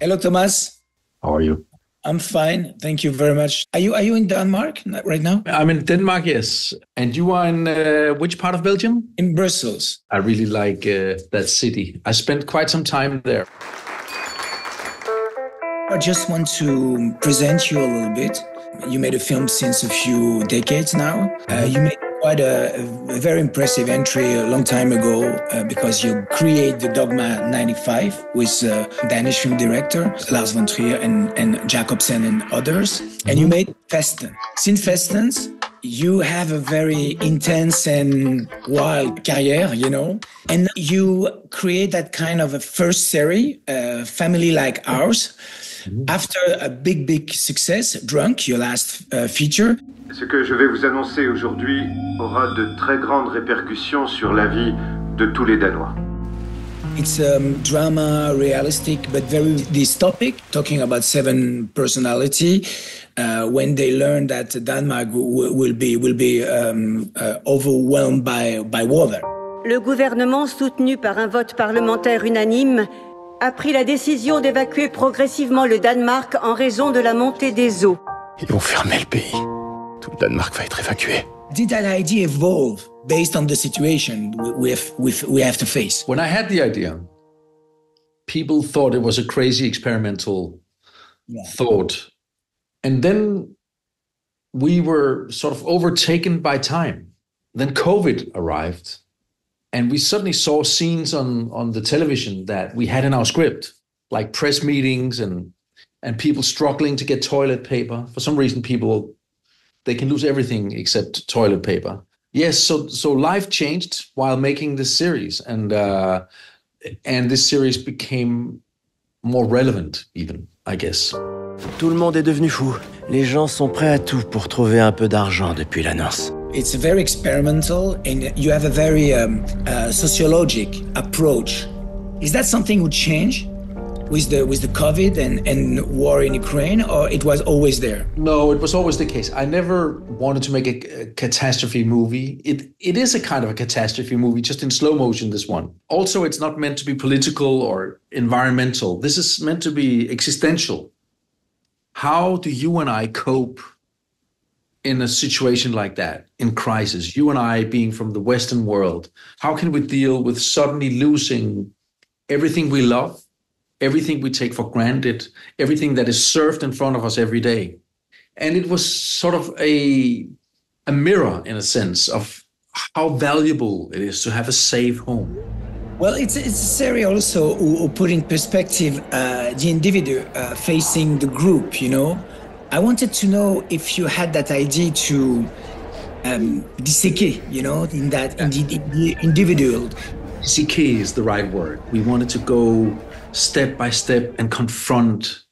Hello, Thomas. How are you? I'm fine. Thank you very much. Are you in Denmark right now? I'm in Denmark, yes. And you are in which part of Belgium? In Brussels. I really like that city. I spent quite some time there. I just want to present you a little bit. You made a film since a few decades now. You made quite a very impressive entry a long time ago because you create the Dogma 95 with Danish film director Lars von Trier and Jacobsen and others. And you made Festen. Since Festens, you have a very intense and wild career, and you create that kind of a first series, Family Like Ours. After a big success, Drunk, your last feature. Ce que je vais vous annoncer aujourd'hui aura de très grandes répercussions sur la vie de tous les Danois. It's drama, realistic, but very dystopic, talking about seven personality. When they learn that Denmark will be overwhelmed by water. Le gouvernement, soutenu par un vote parlementaire unanime, a pris la décision d'évacuer progressivement le Danemark en raison de la montée des eaux. Ils vont fermer le pays. Tout le Danemark va être évacué. Did that idea evolve based on the situation we have to face? When I had the idea, people thought it was a crazy experimental thought. And then we were sort of overtaken by time. Then COVID arrived. And we suddenly saw scenes on the television that we had in our script, like press meetings and people struggling to get toilet paper. For some reason, they can lose everything except toilet paper. Yes, so life changed while making this series, and this series became more relevant even, I guess. Tout le monde est devenu fou. Les gens sont prêts à tout pour trouver un peu d'argent depuis l'annonce. It's very experimental, and you have a very sociologic approach. Is that something would change with the COVID and war in Ukraine, or it was always there? No, it was always the case. I never wanted to make a catastrophe movie. It is a kind of a catastrophe movie, just in slow motion, this one. Also, it's not meant to be political or environmental. This is meant to be existential. How do you and I cope in a situation like that, in crisis? You and I being from the Western world, how can we deal with suddenly losing everything we love, everything we take for granted, everything that is served in front of us every day? And it was sort of a mirror, in a sense, of how valuable it is to have a safe home. Well, it's a series also who put in perspective the individual facing the group, I wanted to know if you had that idea to disséquer, in the individual. Disséquer is the right word. We wanted to go step by step and confront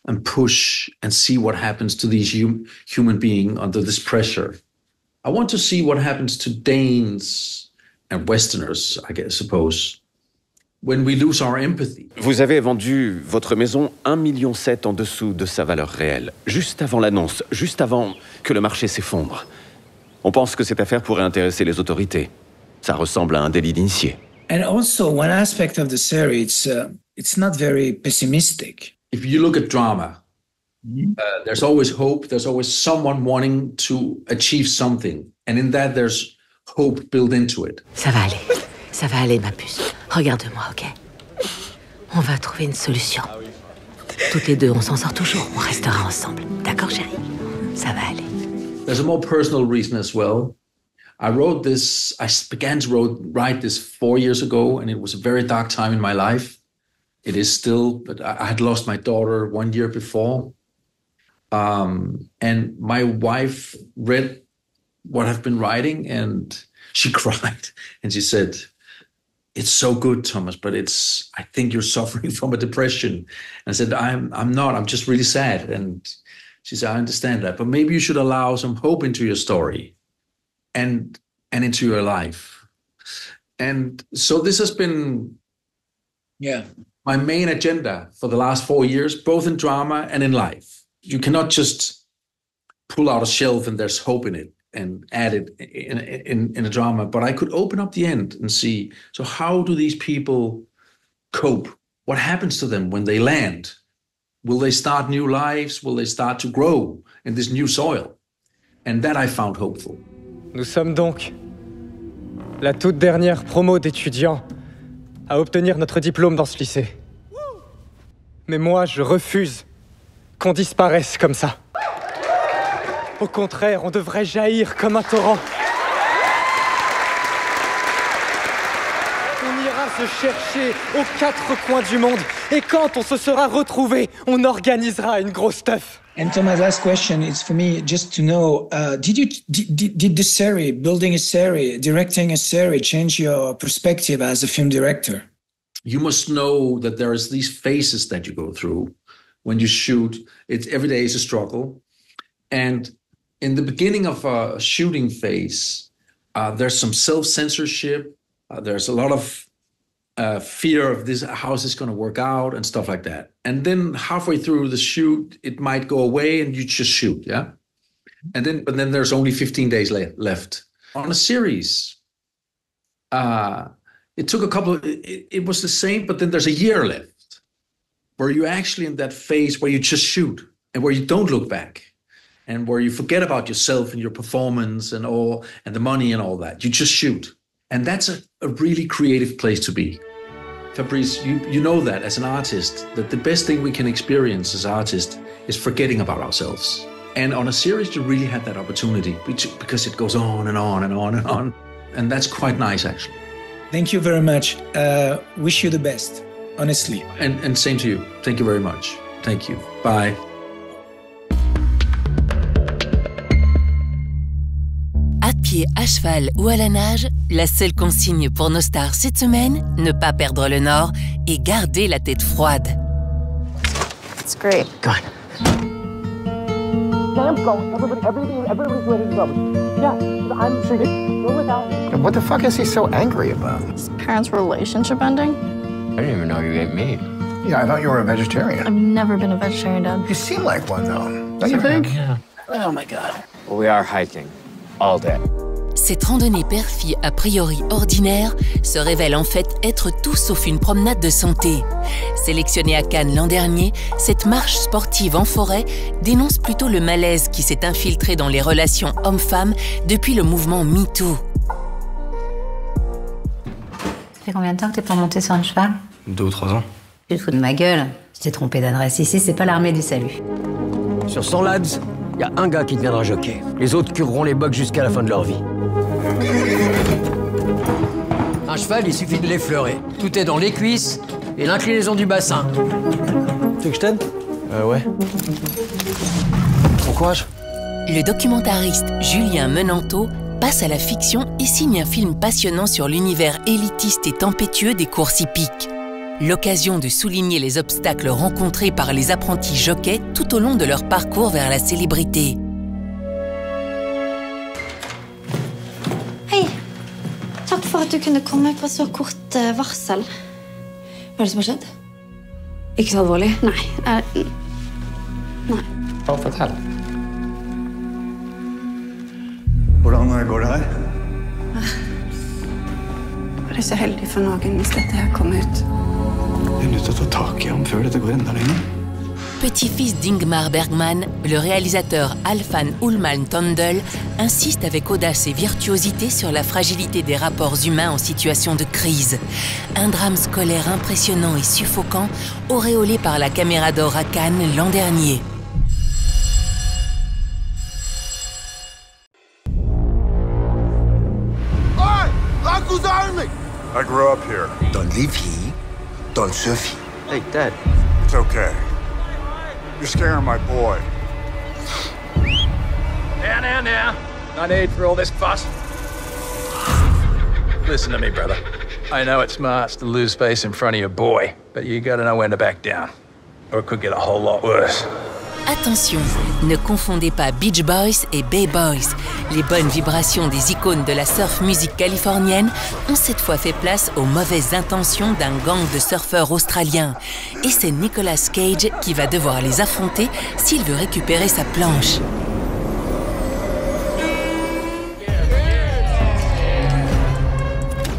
and push and see what happens to these human beings under this pressure. I want to see what happens to Danes and Westerners, I suppose, when we lose our empathy. Vous avez vendu votre maison 1,7 million en dessous de sa valeur réelle, juste avant l'annonce, juste avant que le marché s'effondre. On pense que cette affaire pourrait intéresser les autorités. Ça ressemble à un délit d'initié. And also, one aspect of the series, it's not very pessimistic. If you look at drama, there's always hope. There's always someone wanting to achieve something. And in that, there's hope built into it. Ça va aller, ma puce. Regarde-moi, ok? On va trouver une solution. Toutes les deux, on s'en sort toujours. On restera ensemble. D'accord, chérie? Ça va aller. There's a more personal reason as well. I began to write this 4 years ago, and it was a very dark time in my life. It is still, but I had lost my daughter 1 year before. And my wife read what I've been writing, and she cried, and she said, "It's so good, Thomas, but I think you're suffering from a depression." And I said, I'm not, I'm just really sad. And she said, "I understand that, but maybe you should allow some hope into your story and into your life." And so this has been my main agenda for the last 4 years, both in drama and in life. You cannot just pull out a shelf and there's hope in it and add it in a drama, but I could open up the end and see, so how do these people cope? What happens to them when they land? Will they start new lives? Will they start to grow in this new soil? And that I found hopeful. Nous sommes donc la toute dernière promo d'étudiants à obtenir notre diplôme dans ce lycée. Mais moi, je refuse qu'on disparaisse comme ça. Au contraire, on devrait jaillir comme un torrent. On ira se chercher aux 4 coins du monde. Et quand on se sera retrouvés, on organisera une grosse teuf. And so my last question is for me, just to know, did the series, building a series, directing a series, change your perspective as a film director? You must know that there is these phases that you go through when you shoot. Every day is a struggle. And in the beginning of a shooting phase, there's some self-censorship. There's a lot of fear of this, how is this going to work out and stuff like that. And then halfway through the shoot, it might go away and you just shoot, yeah? But then there's only 15 days left. On a series, it took it was the same, but then there's a year left where you're actually in that phase where you just shoot and where you don't look back and where you forget about yourself and your performance and the money and all that. You just shoot. And that's a really creative place to be. Fabrice, you know that as an artist, that the best thing we can experience as artists is forgetting about ourselves. And on a series, you really had that opportunity because it goes on and on and on and on. And that's quite nice, actually. Thank you very much. Wish you the best, honestly. And same to you. Thank you very much. Thank you. Bye. À pied, à cheval ou à la nage, la seule consigne pour nos stars cette semaine, ne pas perdre le nord et garder la tête froide. It's great. Go on. Sam, go. Everybody's ready to go. Yeah, I'm singing. Go without. What the fuck is he so angry about? His parents' relationship ending? I didn't even know you ate meat. Yeah, I thought you were a vegetarian. I've never been a vegetarian, Dad. You seem like one, though. Don't you think? Yeah. Oh, my God. Well, we are hiking all day. Cette randonnée père-fille a priori ordinaire se révèle en fait être tout sauf une promenade de santé. Sélectionnée à Cannes l'an dernier, cette marche sportive en forêt dénonce plutôt le malaise qui s'est infiltré dans les relations hommes-femmes depuis le mouvement MeToo. Ça fait combien de temps que t'es pas monté sur un cheval? 2 ou 3 ans. Tu te fous de ma gueule? Je t'ai trompé d'adresse. Ici, c'est pas l'armée du salut. Sur 100 lads, il y a un gars qui deviendra jockey. Les autres cureront les bocs jusqu'à la fin de leur vie. Un cheval, il suffit de l'effleurer. Tout est dans les cuisses et l'inclinaison du bassin. Tu veux que je t'aide? Ouais. Bon courage. Le documentariste Julien Menanteau passe à la fiction et signe un film passionnant sur l'univers élitiste et tempétueux des courses hippiques. L'occasion de souligner les obstacles rencontrés par les apprentis jockeys tout au long de leur parcours vers la célébrité. Hei! Takk for at du kunne komme på så kort varsel. Hva er det som har skjedd? Ikke så alvorlig? Nei. Nei. Ja, fortell. Hvordan går det her? Jeg er så heldig for noen hvis dette her kommer ut. Jeg er nødt til å ta tak i ham før dette går enda lenger. Petit-fils d'Ingmar Bergman, le réalisateur Halfdan Ullmann-Tondel insiste avec audace et virtuosité sur la fragilité des rapports humains en situation de crise. Un drame scolaire impressionnant et suffocant, auréolé par la Caméra d'Or à Cannes l'an dernier. Hey! Uncle's Army! I grew up here. Don't live here. Don't surf here. Hey, Dad. It's okay. You're scaring my boy. Now. No need for all this fuss. Listen to me, brother. I know it's smart to lose space in front of your boy, but you gotta know when to back down, or it could get a whole lot worse. Attention, ne confondez pas Beach Boys et Bay Boys. Les bonnes vibrations des icônes de la surf musique californienne ont cette fois fait place aux mauvaises intentions d'un gang de surfeurs australiens. Et c'est Nicolas Cage qui va devoir les affronter s'il veut récupérer sa planche.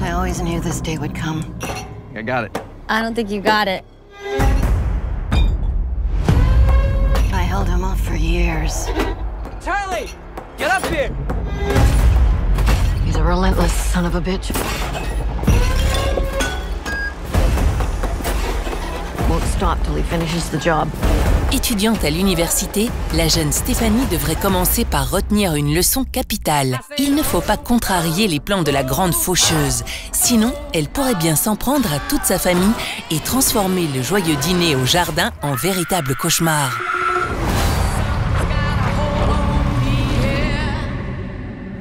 I always knew this day would come. I got it. I don't think you got it. held him off for years. Charlie, get up here! He's a relentless son of a bitch. Won't stop till he finishes the job. Étudiante à l'université, la jeune Stéphanie devrait commencer par retenir une leçon capitale. Il ne faut pas contrarier les plans de la grande faucheuse. Sinon, elle pourrait bien s'en prendre à toute sa famille et transformer le joyeux dîner au jardin en véritable cauchemar.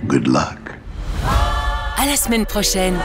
Good luck. À la semaine prochaine.